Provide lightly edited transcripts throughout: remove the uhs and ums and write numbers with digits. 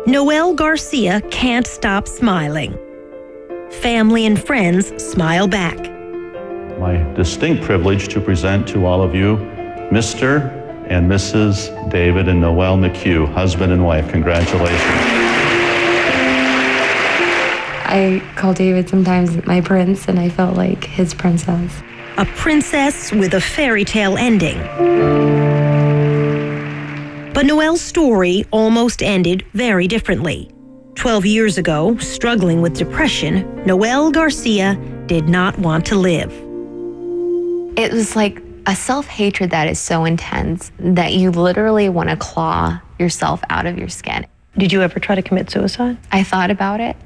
Noel Garcia can't stop smiling. Family and friends smile back. My distinct privilege to present to all of you Mr. and Mrs. David and Noel McHugh, husband and wife. Congratulations. I call David sometimes my prince, and I felt like his princess. A princess with a fairy tale ending. But Noel's story almost ended very differently. 12 years ago, struggling with depression, Noel Garcia did not want to live. It was like a self-hatred that is so intense that you literally want to claw yourself out of your skin. Did you ever try to commit suicide? I thought about it.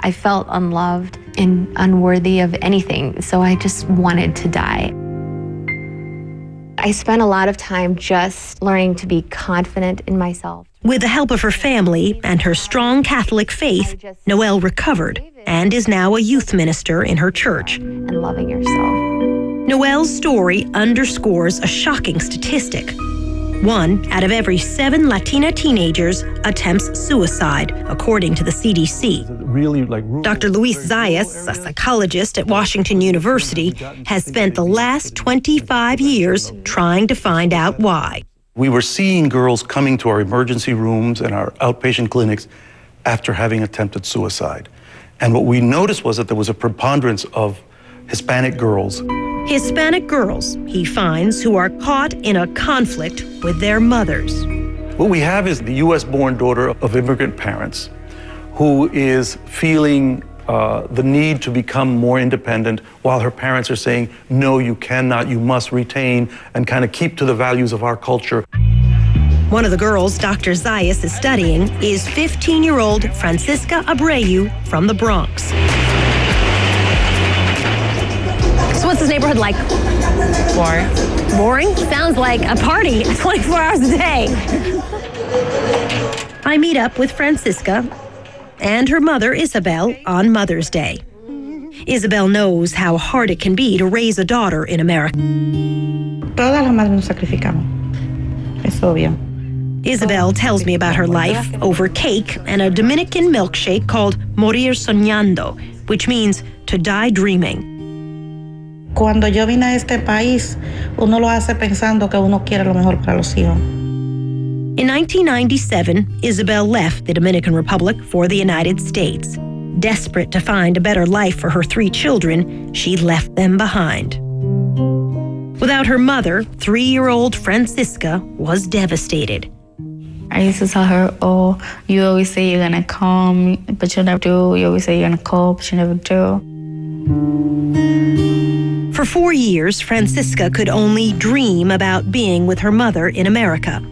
I felt unloved and unworthy of anything, so I just wanted to die. I spent a lot of time just learning to be confident in myself. With the help of her family and her strong Catholic faith, Noel recovered and is now a youth minister in her church. And loving yourself. Noel's story underscores a shocking statistic. 1 out of every 7 Latina teenagers attempts suicide, according to the CDC. Dr. Luis Zayas, a psychologist at Washington University, has spent the last 25 years trying to find out why. We were seeing girls coming to our emergency rooms and our outpatient clinics after having attempted suicide. And what we noticed was that there was a preponderance of Hispanic girls. Hispanic girls, he finds, who are caught in a conflict with their mothers. What we have is the U.S.-born daughter of immigrant parents who is feeling the need to become more independent while her parents are saying, no, you cannot, you must retain and kind of keep to the values of our culture. One of the girls Dr. Zayas is studying is 15-year-old Francisca Abreu from the Bronx. So what's this neighborhood like? Boring. Boring? Sounds like a party 24 hours a day. I meet up with Francisca and her mother, Isabel, on Mother's Day. Isabel knows how hard it can be to raise a daughter in America. Todas las madres nos sacrificamos. Es obvio. Isabel tells me about her life over cake and a Dominican milkshake called Morir Soñando, which means to die dreaming. Cuando yo vine a este país, uno lo hace pensando que uno quiere lo mejor para los hijos. In 1997, Isabel left the Dominican Republic for the United States. Desperate to find a better life for her 3 children, she left them behind. Without her mother, 3-year-old Francisca was devastated. I used to tell her, oh, you always say you're gonna come, but you never do. You always say you're gonna call, but you never do. For 4 years, Francisca could only dream about being with her mother in America.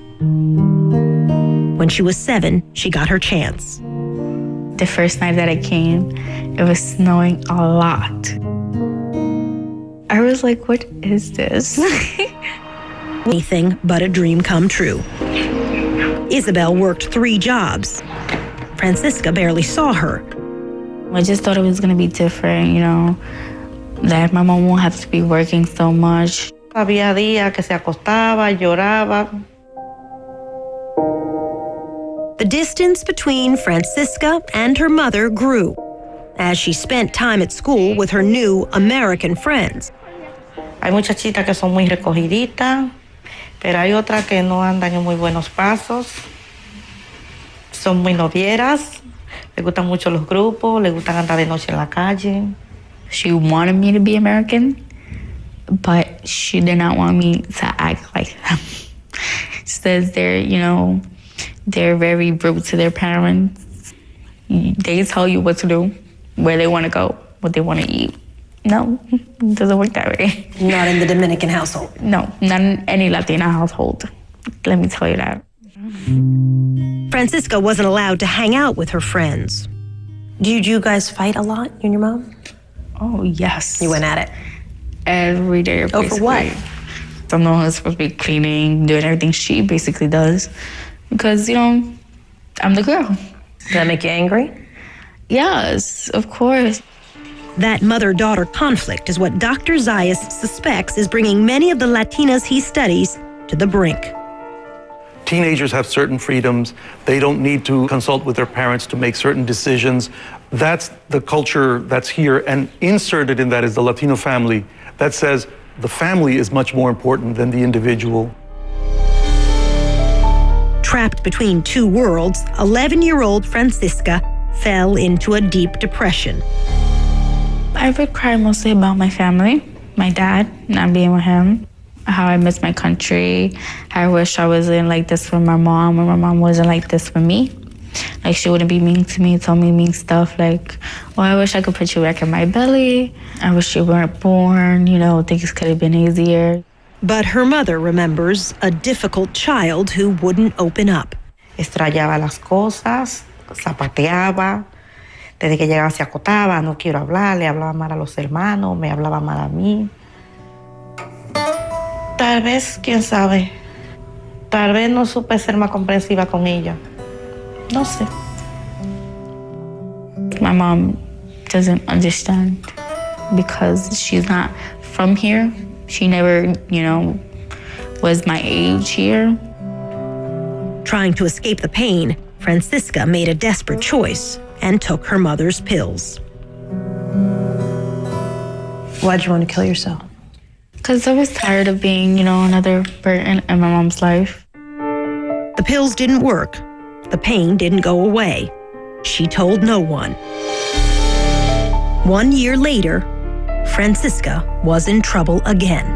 When she was 7, she got her chance. The first night that I came, it was snowing a lot. I was like, what is this? Anything but a dream come true. Isabel worked 3 jobs. Francisca barely saw her. I just thought it was gonna be different, you know, that my mom won't have to be working so much. Había días que se acostaba, lloraba. The distance between Francisca and her mother grew as she spent time at school with her new American friends. Hay muchachitas que son muy recogiditas, pero hay otras que no andan en muy buenos pasos. Son muy novieras, les gustan mucho los grupos, les gustan andar de noche en la calle. She wanted me to be American, but she did not want me to act like them. She says they're very rude to their parents. They tell you what to do, where they want to go, what they want to eat. No, it doesn't work that way. Not in the Dominican household. No, not in any Latina household. Let me tell you that. Francisca wasn't allowed to hang out with her friends. Did you guys fight a lot, you and your mom? Oh, yes. You went at it? Every day, basically. Oh, for what? I'm the one who's supposed to be cleaning, doing everything she basically does. Because, I'm the girl. Does that make you angry? Yes, of course. That mother-daughter conflict is what Dr. Zayas suspects is bringing many of the Latinas he studies to the brink. Teenagers have certain freedoms. They don't need to consult with their parents to make certain decisions. That's the culture that's here, and inserted in that is the Latino family that says the family is much more important than the individual. Trapped between two worlds, 11-year-old Francisca fell into a deep depression. I would cry mostly about my family, my dad, not being with him, how I miss my country, how I wish I wasn't like this for my mom, or my mom wasn't like this for me. Like, she wouldn't be mean to me, tell me mean stuff like, well, I wish I could put you back in my belly. I wish you weren't born, things could have been easier. But her mother remembers a difficult child who wouldn't open up. Estrellaba las cosas, zapateaba. Desde que llegaba se acotaba, no quiero hablar, le hablaba mal a los hermanos, me hablaba mal a mí. Tal vez, quién sabe, tal vez no supe ser más comprensiva con ella. No sé. My mom doesn't understand because she's not from here. She never, was my age here. Trying to escape the pain, Francisca made a desperate choice and took her mother's pills. Why'd you want to kill yourself? Because I was tired of being, another burden in my mom's life. The pills didn't work. The pain didn't go away. She told no one. 1 year later, Francisca was in trouble again.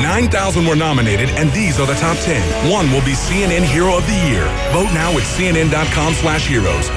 9,000 were nominated, and these are the top 10. One will be CNN Hero of the Year. Vote now at CNN.com/heroes.